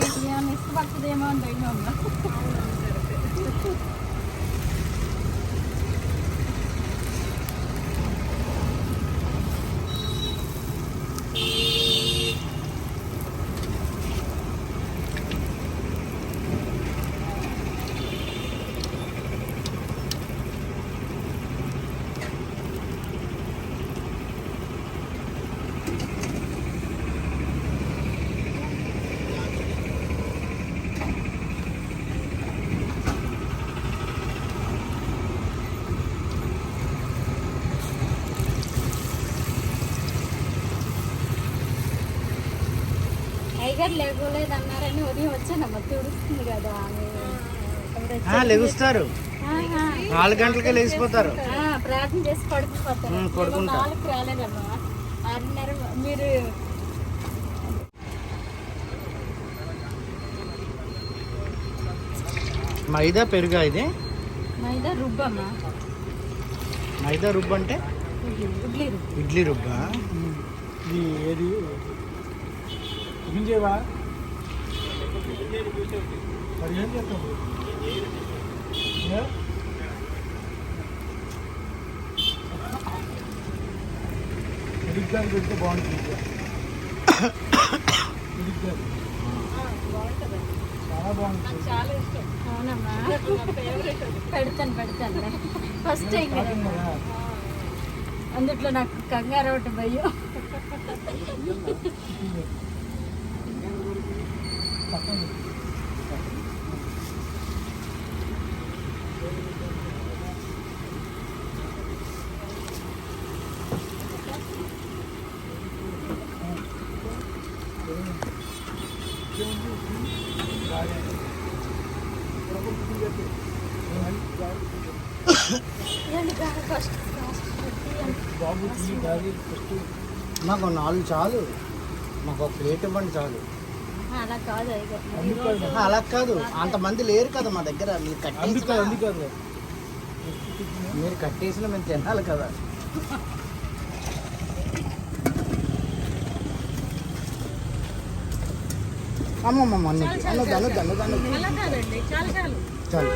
ఏమన్నా ఇష్టపడుతుందేమో అని భయం ఉందా? టైగర్ లేగలేదు అన్నారని ఉదయం వచ్చానమ్మ, తుడుస్తుంది కదా లెగుస్తారు. 4 గంటలకే లేచిపోతారు, ప్రార్థన చేసి పడుకుపోతారు. 4కి రాలేదమ్మా, 6:30. మీరు మైదా పెరుగా? ఇది మైదా రుబ్బమ్మా. మైదా రుబ్బు అంటే ఇడ్లీ రుబ్బా? ఏది గుంజేవా? మరి ఏం చేస్తావు? ఇడిగ్గాని పెడితే బాగుంటుంది. ఇడిగ్గాని చాలా బాగుంటుంది. చాలా ఇష్టం. అవునమ్మా, పెడతాను ఫస్ట్ టైం కదా, అందుట్లో నాకు కంగారు ఒకటి భయం. మాకు 4 చాలు, మాకు ఒక ప్లేట్ ఇవ్వండి చాలు. అలా కాదు, అంతమంది లేరు కదా మా దగ్గర. మీరు కట్టేసిన మేము తినాలి కదా. అమ్మమ్మ చాలు.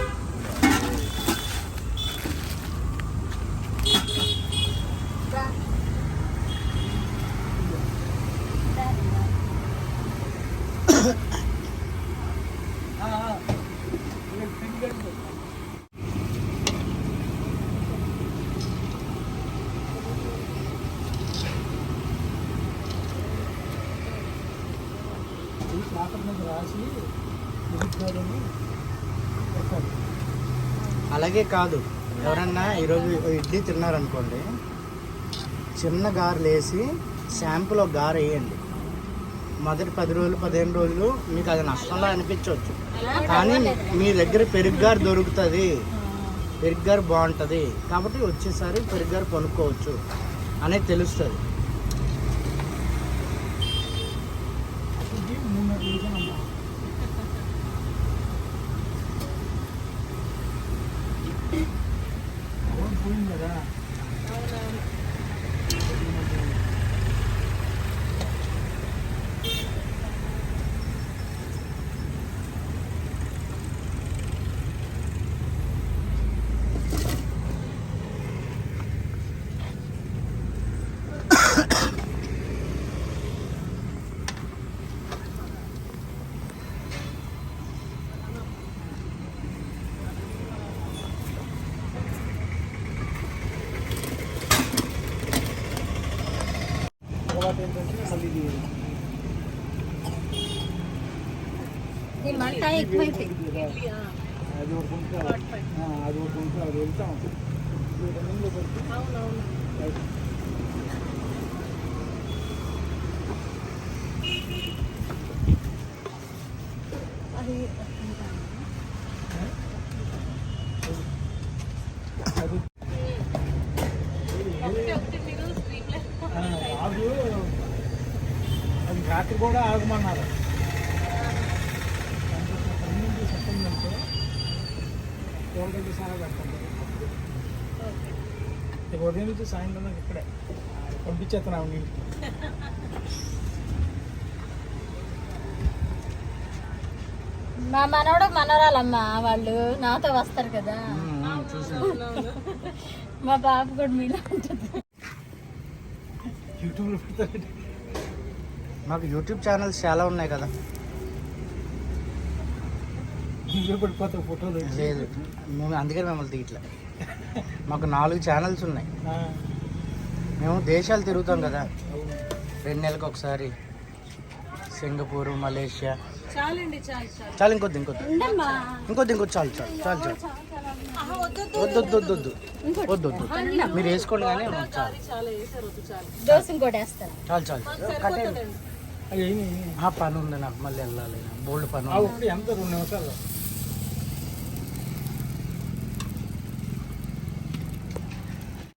అలాగే కాదు, ఎవరన్నా ఈరోజు ఇడ్లీ తిన్నారనుకోండి, చిన్న గారెలు వేసి షాంపులో గార వేయండి. మొదటి 10 రోజులు 15 రోజులు మీకు అది నష్టంలా అనిపించవచ్చు, కానీ మీ దగ్గర పెరుగ్గారు దొరుకుతుంది, పెరుగ్గారు బాగుంటుంది కాబట్టి వచ్చేసారి పెరుగ్గారు కొనుక్కోవచ్చు అనేది తెలుస్తుంది. మంట ఎక్కువైపోయింది. అది ఒక అది వెళ్తాం. అవునవును. అది రాత్రి కూడా ఆగమన్నారు. ఉదయం నుంచి సాయంత్రం దాకా ఇక్కడే పంపించేస్తున్నాం ఇంటికి. మా మనవడు మనవరాలమ్మ వాళ్ళు నాతో వస్తారు కదా. చూసాను. మా బాబు కూడా మీలో ఉంటుంది. యూట్యూబ్లో పెడతారు. మాకు యూట్యూబ్ ఛానల్స్ చాలా ఉన్నాయి కదా. నువ్వే పడిపోతావు ఫోటోలు. లేదు, మేము అందుకని మిమ్మల్ని తీయట్లే. మాకు 4 ఛానల్స్ ఉన్నాయి. మేము దేశాలు తిరుగుతాం కదా, 2 నెలలకు ఒకసారి. Singapore, Malaysia. చాలు ఇంకొద్ది ఉండమ్మా. ఇంకొద్ది చాలు చాలు చాలు చాలు. వద్దు వద్దు వద్దు వద్దు వద్దు వద్దు. మీరు వేసుకోండి కానీ చాలు దోశ ఇంకోటి వేస్తాను. చాలు చాలు. కట్టేయండి. అయ్యి పని ఉంది నాకు, మళ్ళీ వెళ్ళాలి. బోల్డ్ పని ఉంది. ఒకటి ఎంత 2 నిమిషాలు